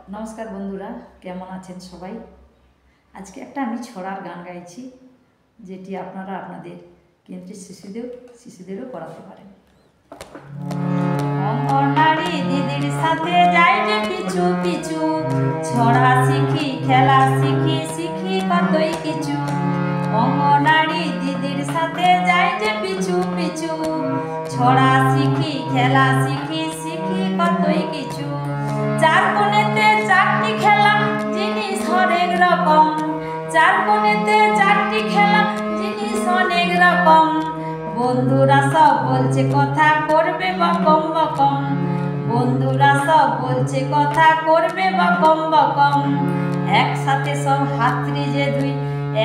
নমস্কার বন্ধুরা, কেমন আছেন সবাই? আজকে একটা আমি ছড়ার গান গাইছি, যেটি আপনারা আপনাদের কেন্দ্রের শিশুদেরও করাতে পারেন। অঙ্গনারী দিদির সাথে যাই যে পিছু পিছু, ছড়া শিখি খেলা শিখি শিখি কতই কিছু। অঙ্গনারী দিদির সাথে যাই যে পিছু পিছু, ছড়া শিখি খেলা শিখি শিখি কতই কিছু। চার কোণেতে চারটি খেলা জিনিস অনেক রকম, চার কোণেতে চারটি খেলা জিনিস অনেক রকম। বন্ধুরা সব বলছে কথা করবে বকম বকম, বন্ধুরা সব বলছে কথা করবে বকম বকম। একসাথে সব হাতড়ি যে দুই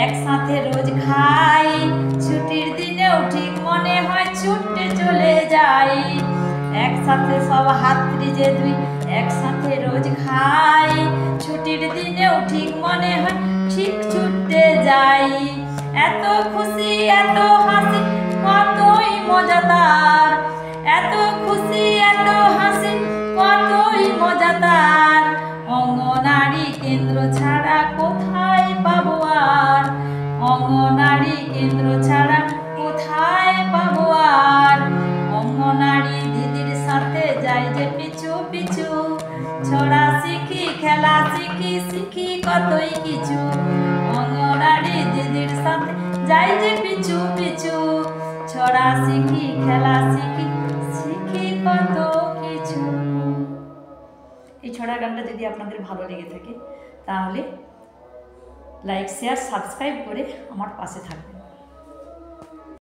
একসাথে রোজ খাই, ছুটির দিনেও ঠিক মনে হয় ছুটতে চলে যাই। একসাথে সব হাতড়ি যে দুই একসাথে রোজ খাই, ছুটির দিনেও ঠিক মনে হয় ঠিক ছুটতে যাই। এত খুশি এত হাসি কতই মজাদার, এত খুশি এত হাসি কতই মজাদার। অঙ্গনারী কেন্দ্র ছাড়া কোথায় পাবো আর, অঙ্গনারী কেন্দ্র ছাড়া কোথায় পাবো আর। অঙ্গনারী দিদির সাথে যাই যে পিছু পিছু, ছড়া শিখি খেলা শিখি শিখি কতই কিছু। অঙ্গনারী দিদির সাথে যাই যে পিছু পিছু, ছড়া শিখি খেলা শিখি শিখি কত কিছু। এই ছড়া গানটা যদি আপনাদের ভালো লেগে থাকে তাহলে লাইক শেয়ার সাবস্ক্রাইব করে আমার পাশে থাকবেন।